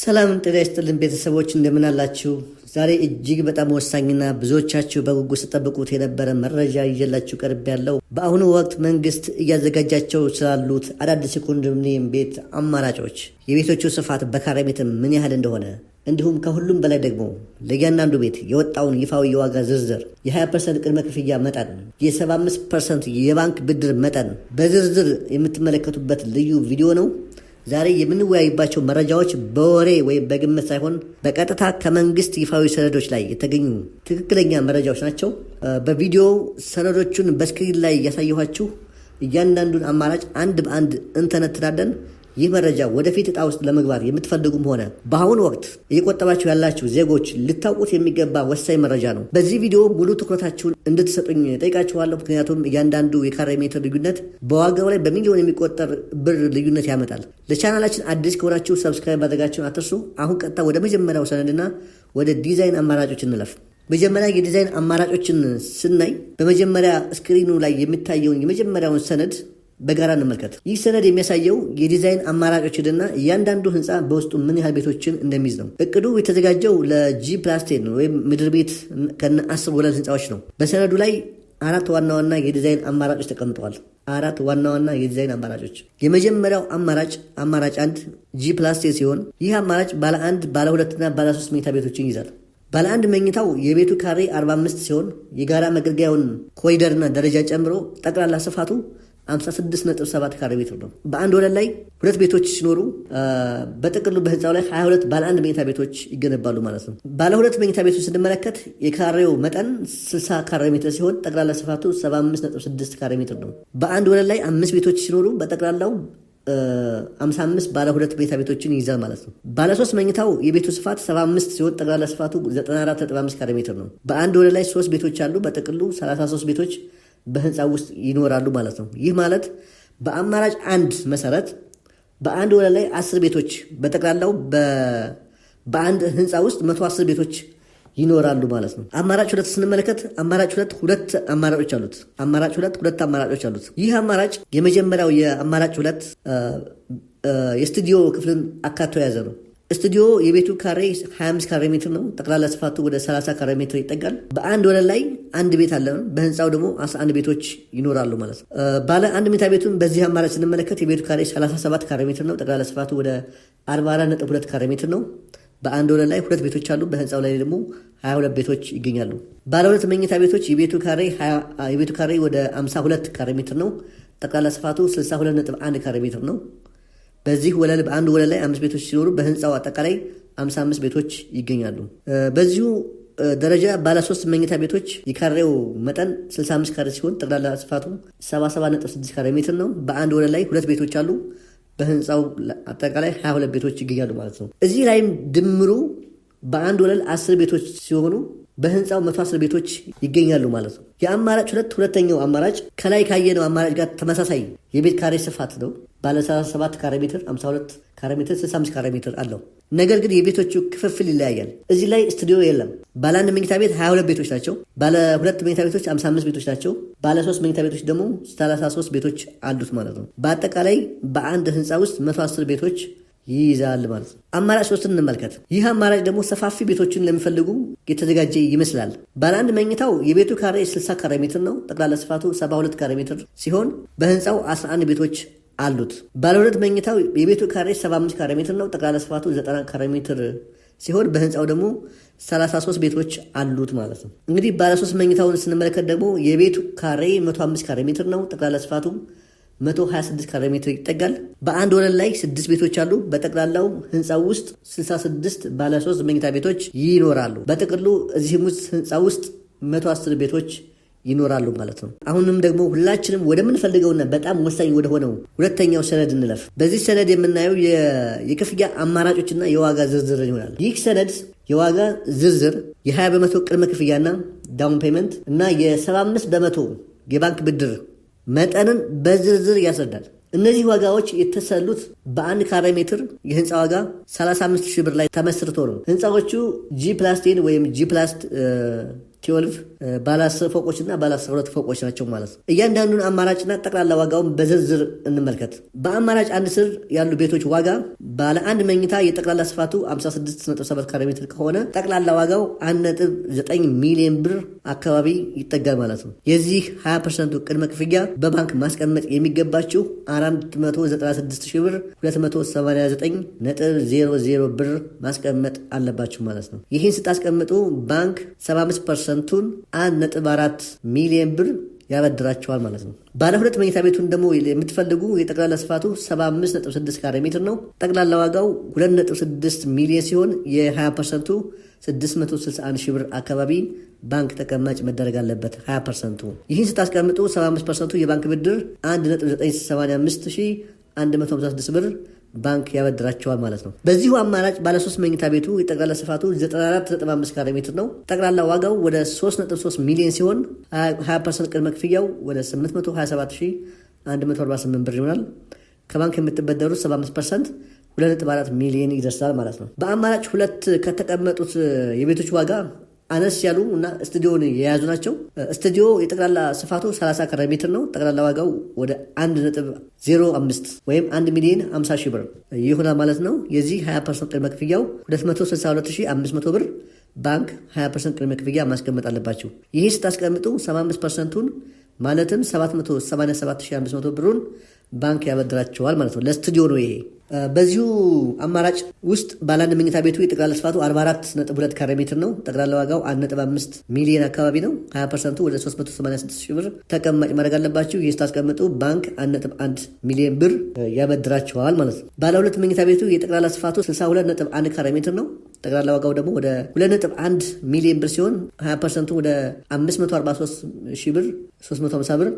ሰላም ጤና ይስጥልን ቤተሰቦች እንደምን አላችሁ? ዛሬ እጅግ በጣም ወሳኝና ብዙዎቻችሁ በጉጉት ተጠብቁት የነበረ መረጃ ይዤላችሁ ቀርቤያለሁ። በአሁኑ ወቅት መንግስት እያዘጋጃቸው ስላሉት አዳዲስ ኮንዶሚኒየም ቤት አማራጮች፣ የቤቶቹ ስፋት በካሬ ሜትር ምን ያህል እንደሆነ እንዲሁም ከሁሉም በላይ ደግሞ ለእያንዳንዱ ቤት የወጣውን ይፋዊ የዋጋ ዝርዝር፣ የ20% ቅድመ ክፍያ መጠን፣ የ75% የባንክ ብድር መጠን በዝርዝር የምትመለከቱበት ልዩ ቪዲዮ ነው። ዛሬ የምንወያይባቸው መረጃዎች በወሬ ወይም በግምት ሳይሆን በቀጥታ ከመንግስት ይፋዊ ሰነዶች ላይ የተገኙ ትክክለኛ መረጃዎች ናቸው። በቪዲዮ ሰነዶቹን በስክሪን ላይ ያሳየኋችሁ እያንዳንዱን አማራጭ አንድ በአንድ እንተነትናለን። ይህ መረጃ ወደፊት ዕጣ ውስጥ ለመግባት የምትፈልጉም ሆነ በአሁኑ ወቅት እየቆጠባችሁ ያላችሁ ዜጎች ልታውቁት የሚገባ ወሳኝ መረጃ ነው። በዚህ ቪዲዮ ሙሉ ትኩረታችሁን እንድትሰጡኝ ጠይቃችኋለሁ። ምክንያቱም እያንዳንዱ የካሬ ሜትር ልዩነት በዋጋው ላይ በሚሊዮን የሚቆጠር ብር ልዩነት ያመጣል። ለቻናላችን አዲስ ከሆናችሁ ሰብስክራይብ ማድረጋችሁን አትርሱ። አሁን ቀጥታ ወደ መጀመሪያው ሰነድና ወደ ዲዛይን አማራጮች እንለፍ። መጀመሪያ የዲዛይን አማራጮችን ስናይ በመጀመሪያ ስክሪኑ ላይ የሚታየውን የመጀመሪያውን ሰነድ በጋራ እንመልከት። ይህ ሰነድ የሚያሳየው የዲዛይን አማራጮችንና እያንዳንዱ ህንፃ በውስጡ ምን ያህል ቤቶችን እንደሚይዝ ነው። እቅዱ የተዘጋጀው ለጂ+10 ወይም ምድር ቤት ከነ 10 ወለል ህንፃዎች ነው። በሰነዱ ላይ 4 ዋና ዋና የዲዛይን አማራጮች ተቀምጠዋል። 4 ዋና ዋና የዲዛይን አማራጮች። የመጀመሪያው አማራጭ 1 ጂ+10 ሲሆን ይህ አማራጭ ባለ 1፣ ባለ 2 እና ባለ 3 መኝታ ቤቶችን ይይዛል። ባለ 1 መኝታው የቤቱ ካሬ 45 ሲሆን የጋራ መገልገያውን ኮሪደርና ደረጃ ጨምሮ ጠቅላላ ስፋቱ 56.7 ካሬ ሜትር ነው። በአንድ ወለል ላይ 2 ቤቶች ሲኖሩ በጥቅሉ በህንፃው ላይ 22 ባለ 1 መኝታ ቤቶች ይገነባሉ ማለት ነው። ባለ 2 መኝታ ቤቶች ስንመለከት የካሬው መጠን 60 ካሬ ሜትር ሲሆን ጠቅላላ ስፋቱ 75.6 ካሬ ሜትር ነው። በአንድ ወለል ላይ 5 ቤቶች ሲኖሩ በጠቅላላው 55 ባለ 2 መኝታ ቤቶችን ይይዛል ማለት ነው። ባለ 3 መኝታው የቤቱ ስፋት 75 ሲሆን ጠቅላላ ስፋቱ 94.5 ካሬ ሜትር ነው። በአንድ ወለል ላይ 3 ቤቶች አሉ። በጥቅሉ 33 ቤቶች በህንፃ ውስጥ ይኖራሉ ማለት ነው። ይህ ማለት በአማራጭ 1 መሰረት በአንድ ወለል ላይ 10 ቤቶች በጠቅላላው በአንድ ህንፃ ውስጥ 110 ቤቶች ይኖራሉ ማለት ነው። አማራጭ 2 ስንመለከት አማራጭ 2 ሁለት አማራጮች አሉት። አማራጭ 2 ሁለት አማራጮች አሉት። ይህ አማራጭ የመጀመሪያው የአማራጭ 2 የስቱዲዮ ክፍልን አካቶ የያዘ ነው። ስቱዲዮ የቤቱ ካሬ 25 ካሬ ሜትር ነው። ጠቅላላ ስፋቱ ወደ 30 ካሬ ሜትር ይጠጋል። በአንድ ወለል ላይ 1 ቤት አለ። በህንፃው ደግሞ 11 ቤቶች ይኖራሉ ማለት ነው። ባለ 1 መኝታ ቤቱን በዚህ አማራጭ ስንመለከት የቤቱ ካሬ 37 ካሬ ሜትር ነው። ጠቅላላ ስፋቱ ወደ 44.2 ካሬ ሜትር ነው። በአንድ ወለል ላይ 2 ቤቶች አሉ። በህንፃው ላይ ደግሞ 22 ቤቶች ይገኛሉ። ባለ 2 መኝታ ቤቶች የቤቱ ካሬ ወደ 52 ካሬ ሜትር ነው። ጠቅላላ ስፋቱ 62.1 ካሬ ሜትር ነው። በዚህ ወለል በአንድ ወለል ላይ 5 ቤቶች ሲኖሩ በህንፃው አጠቃላይ 55 ቤቶች ይገኛሉ። በዚሁ ደረጃ ባለ 3 መኝታ ቤቶች የካሬው መጠን 65 ካሬ ሲሆን ጠቅላላ ስፋቱ 77.6 ካሬ ሜትር ነው። በአንድ ወለል ላይ 2 ቤቶች አሉ። በህንፃው አጠቃላይ 22 ቤቶች ይገኛሉ ማለት ነው። እዚህ ላይም ድምሩ በአንድ ወለል 10 ቤቶች ሲሆኑ በህንፃው 110 ቤቶች ይገኛሉ ማለት ነው። የአማራጭ 2 ሁለተኛው አማራጭ ከላይ ካየነው አማራጭ ጋር ተመሳሳይ የቤት ካሬ ስፋት ነው። ባለ 37 ካሬ ሜትር፣ 52 ካሬ ሜትር፣ 65 ካሬ ሜትር አለው። ነገር ግን የቤቶቹ ክፍፍል ይለያያል። እዚህ ላይ ስቱዲዮ የለም። ባለ 1 መኝታ ቤት 22 ቤቶች ናቸው። ባለ 2 መኝታ ቤቶች 55 ቤቶች ናቸው። ባለ 3 መኝታ ቤቶች ደግሞ 33 ቤቶች አሉት ማለት ነው። በአጠቃላይ በአንድ ህንፃ ውስጥ 110 ቤቶች ይይዛል ማለት ነው። አማራጭ 3 እንመልከት። ይህ አማራጭ ደግሞ ሰፋፊ ቤቶችን ለሚፈልጉ የተዘጋጀ ይመስላል። ባለ 1 መኝታው የቤቱ ካሬ 60 ካሬ ሜትር ነው። ጠቅላላ ስፋቱ 72 ካሬ ሜትር ሲሆን በህንፃው 11 ቤቶች አሉት። ባለ 2 መኝታው የቤቱ ካሬ 75 ካሬ ሜትር ነው። ጠቅላላ ስፋቱ 90 ካሬ ሜትር ሲሆን በህንፃው ደግሞ 33 ቤቶች አሉት ማለት ነው። እንግዲህ ባለ 3 መኝታውን ስንመለከት ደግሞ የቤቱ ካሬ 105 ካሬ ሜትር ነው። ጠቅላላ ስፋቱ 126 ካሬ ሜትር ይጠጋል። በአንድ ወለል ላይ 6 ቤቶች አሉ። በጠቅላላው ህንፃው ውስጥ 66 ባለ 3 መኝታ ቤቶች ይኖራሉ። በጥቅሉ እዚህም ውስጥ ህንፃ ውስጥ 110 ቤቶች ይኖራሉ ማለት ነው። አሁንም ደግሞ ሁላችንም ወደምንፈልገውና በጣም ወሳኝ ወደሆነው ሁለተኛው ሰነድ እንለፍ። በዚህ ሰነድ የምናየው የክፍያ አማራጮችና የዋጋ ዝርዝር ይሆናል። ይህ ሰነድ የዋጋ ዝርዝር የ20% ቅድመ ክፍያና ዳውን ፔመንት እና የ75% የባንክ ብድር መጠንን በዝርዝር ያስረዳል። እነዚህ ዋጋዎች የተሰሉት በ1 ካሬ ሜትር የህንፃ ዋጋ 35,000 ብር ላይ ተመስርቶ ነው። ህንፃዎቹ ጂ+10 ወይም 12 ባለ 10 ፎቆችና ባለ 12 ፎቆች ናቸው ማለት ነው። እያንዳንዱን አማራጭና ጠቅላላ ዋጋውን በዝርዝር እንመልከት። በአማራጭ አንድ ስር ያሉ ቤቶች ዋጋ ባለ አንድ መኝታ የጠቅላላ ስፋቱ 56.7 ካሬ ሜትር ከሆነ ጠቅላላ ዋጋው 1.9 ሚሊዮን ብር አካባቢ ይጠጋል ማለት ነው። የዚህ 20% ቅድመ ክፍያ በባንክ ማስቀመጥ የሚገባችሁ 496 ሺህ ብር 289.00 ብር ማስቀመጥ አለባችሁ ማለት ነው። ይህን ስታስቀምጡ ባንክ 75%ቱን 1.4 ሚሊዮን ብር ያበድራቸዋል ማለት ነው። ባለ ሁለት መኝታ ቤቱን ደግሞ የምትፈልጉ የጠቅላላ ስፋቱ 75.6 ካሬ ሜትር ነው። ጠቅላላ ዋጋው 2.6 ሚሊዮን ሲሆን የ20%ቱ 661 ሺህ ብር አካባቢ ባንክ ተቀማጭ መደረግ አለበት። 20%ቱ ይህን ስታስቀምጡ 75%ቱ የባንክ ብድር 1,985,156 ብር ባንክ ያበድራቸዋል ማለት ነው። በዚሁ አማራጭ ባለ 3 መኝታ ቤቱ የጠቅላላ ስፋቱ 94.5 ካሬ ሜትር ነው። ጠቅላላ ዋጋው ወደ 3.3 ሚሊዮን ሲሆን 20% ቅድመ ክፍያው ወደ 827,148 ብር ይሆናል። ከባንክ የምትበደሩት 75% 2.4 ሚሊዮን ይደርሳል ማለት ነው። በአማራጭ ሁለት ከተቀመጡት የቤቶች ዋጋ አነስ ያሉ እና ስቱዲዮን የያዙ ናቸው። ስቱዲዮ የጠቅላላ ስፋቱ 30 ካሬ ሜትር ነው። ጠቅላላ ዋጋው ወደ 1.05 ወይም 1 ሚሊዮን 50 ሺህ ብር ይሆናል ማለት ነው። የዚህ 20% ቅድመ ክፍያው 262,500 ብር ባንክ 20% ቅድመ ክፍያ ማስቀመጥ አለባችሁ። ይህ ስታስቀምጡ 75%ቱን ማለትም 787,500 ብሩን ባንክ ያበድራቸዋል ማለት ነው። ለስቱዲዮ ነው ይሄ። በዚሁ አማራጭ ውስጥ ባለ አንድ መኝታ ቤቱ የጠቅላላ ስፋቱ 44.2 ካሬ ሜትር ነው። ጠቅላላ ዋጋው 1.5 ሚሊዮን አካባቢ ነው። 20%ቱ ወደ 386 ሺህ ብር ተቀማጭ ማድረግ አለባችሁ። ይህ ስታስቀምጡ ባንክ 1.1 ሚሊዮን ብር ያበድራቸዋል ማለት ነው። ባለ ሁለት መኝታ ቤቱ የጠቅላላ ስፋቱ 62.1 ካሬ ሜትር ነው። ጠቅላላ ዋጋው ደግሞ ወደ 2.1 ሚሊዮን ብር ሲሆን 20%ቱ ወደ 543 ሺህ ብር 350 ብር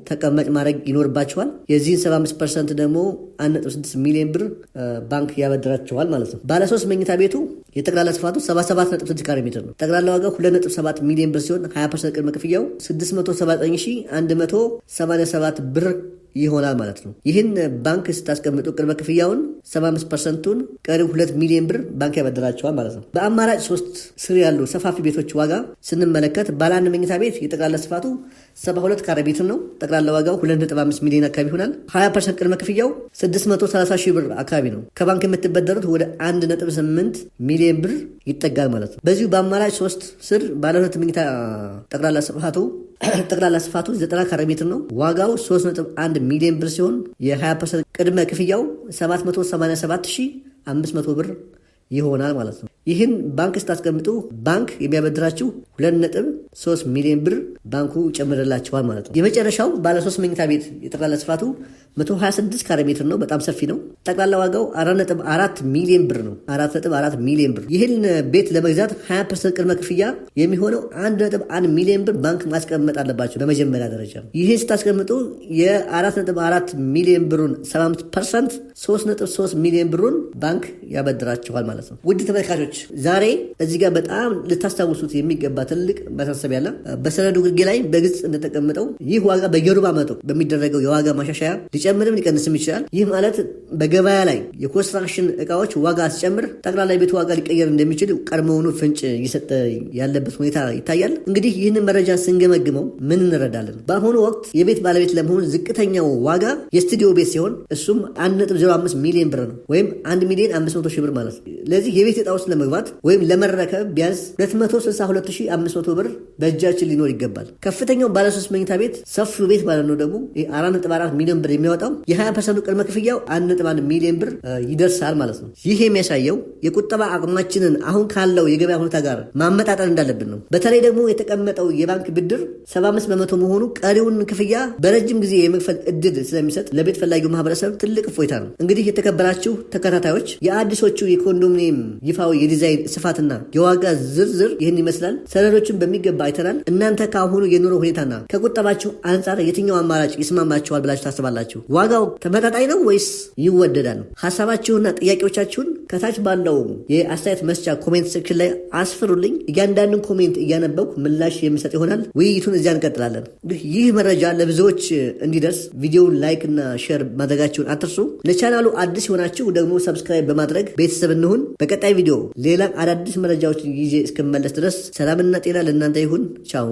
ተቀማጭ ማድረግ ይኖርባቸዋል። የዚህን 75% ደግሞ 1.6 ሚሊዮን ብር ባንክ ያበድራቸዋል ማለት ነው። ባለ 3 መኝታ ቤቱ የጠቅላላ ስፋቱ 77.6 ካሬ ሜትር ነው። ጠቅላላ ዋጋው 2.7 ሚሊዮን ብር ሲሆን 20% ቅድመ ክፍያው 679,187 ብር ይሆናል ማለት ነው። ይህን ባንክ ስታስቀምጡ ቅድመ ክፍያውን 75%ቱን ቀሪው 2 ሚሊዮን ብር ባንክ ያበድራቸዋል ማለት ነው። በአማራጭ 3 ስር ያሉ ሰፋፊ ቤቶች ዋጋ ስንመለከት ባለ አንድ መኝታ ቤት የጠቅላላ ስፋቱ 72 ካሬ ሜትር ነው። ጠቅላላ ዋጋው 2.5 ሚሊዮን አካባቢ ይሆናል። 20% ቅድመ ክፍያው 630 ሺህ ብር አካባቢ ነው። ከባንክ የምትበደሩት ወደ 1.8 ሚሊዮን ብር ይጠጋል ማለት ነው። በዚሁ በአማራጭ 3 ስር ባለ 2 መኝታ ጠቅላላ ስፋቱ 90 ካሬ ሜትር ነው። ዋጋው 3.1 ሚሊዮን ብር ሲሆን የ20% ቅድመ ክፍያው 787,500 ብር ይሆናል ማለት ነው። ይህን ባንክ ስታስቀምጡ ባንክ የሚያበድራችሁ 2.3 ሚሊዮን ብር ባንኩ ይጨምርላችኋል ማለት ነው። የመጨረሻው ባለ 3 መኝታ ቤት የጠቅላላ ስፋቱ 126 ካሬ ሜትር ነው። በጣም ሰፊ ነው። ጠቅላላ ዋጋው 4.4 ሚሊዮን ብር ነው። 4.4 ሚሊዮን ብር። ይህን ቤት ለመግዛት 20% ቅድመ ክፍያ የሚሆነው 1.1 ሚሊዮን ብር ባንክ ማስቀመጥ አለባቸው በመጀመሪያ ደረጃ። ይህን ስታስቀምጡ የ4.4 ሚሊዮን ብሩን 75% 3.3 ሚሊዮን ብሩን ባንክ ያበድራችኋል ማለት ነው። ውድ ተመልካቾች ዛሬ እዚህ ጋር በጣም ልታስታውሱት የሚገባ ትልቅ ማሳሰቢያ አለ። በሰነዱ ግርጌ ላይ በግልጽ እንደተቀመጠው ይህ ዋጋ በየሩብ ዓመቱ በሚደረገው የዋጋ ማሻሻያ ሊጨምርም ሊቀንስም ይችላል። ይህ ማለት በገበያ ላይ የኮንስትራክሽን እቃዎች ዋጋ ሲጨምር ጠቅላላ የቤቱ ዋጋ ሊቀየር እንደሚችል ቀድሞውኑ ፍንጭ እየሰጠ ያለበት ሁኔታ ይታያል። እንግዲህ ይህንን መረጃ ስንገመግመው ምን እንረዳለን? በአሁኑ ወቅት የቤት ባለቤት ለመሆን ዝቅተኛው ዋጋ የስቱዲዮ ቤት ሲሆን እሱም 1.05 ሚሊዮን ብር ነው ወይም 1 ሚሊዮን 500 ሺህ ብር ማለት ነው። ለዚህ የቤት ዕጣ ውስጥ ለመግባት ወይም ለመረከብ ቢያንስ 262,500 ብር በእጃችን ሊኖር ይገባል። ከፍተኛው ባለ 3 መኝታ ቤት ሰፊው ቤት ማለት ነው ደግሞ 4.4 ሚሊዮን ብር የሚያወጣው የ20% ቅድመ ክፍያው 1.1 ሚሊዮን ብር ይደርሳል ማለት ነው። ይህ የሚያሳየው የቁጠባ አቅማችንን አሁን ካለው የገበያ ሁኔታ ጋር ማመጣጠን እንዳለብን ነው። በተለይ ደግሞ የተቀመጠው የባንክ ብድር 75 በመቶ መሆኑ ቀሪውን ክፍያ በረጅም ጊዜ የመክፈል እድል ስለሚሰጥ ለቤት ፈላጊው ማህበረሰብ ትልቅ እፎይታ ነው። እንግዲህ የተከበራችሁ ተከታታዮች የአዲሶቹ የኮንዶሚኒየም ይፋዊ የዲዛይን ስፋትና የዋጋ ዝርዝር ይህን ይመስላል። ሰነዶችን በሚገባ አይተናል። እናንተ ከአሁኑ የኑሮ ሁኔታና ከቁጠባችሁ አንጻር የትኛው አማራጭ ይስማማችኋል ብላችሁ ታስባላችሁ? ዋጋው ተመጣጣኝ ነው ወይስ ይወደዳል? ሀሳባችሁና ጥያቄዎቻችሁን ከታች ባለው የአስተያየት መስጫ ኮሜንት ሴክሽን ላይ አስፍሩልኝ። እያንዳንዱን ኮሜንት እያነበብኩ ምላሽ የምሰጥ ይሆናል። ውይይቱን እዚያ እንቀጥላለን። ይህ መረጃ ለብዙዎች እንዲደርስ ቪዲዮውን ላይክ እና ሼር ማድረጋችሁን አትርሱ። ለቻናሉ አዲስ የሆናችሁ ደግሞ ሰብስክራይብ በማድረግ ቤተሰብ እንሁን። በቀጣይ ቪዲዮ ሌላ አዳዲስ መረጃዎችን ይዤ እስከመለስ ድረስ ሰላምና ጤና ለእናንተ ይሁን። ይሁን። ቻው።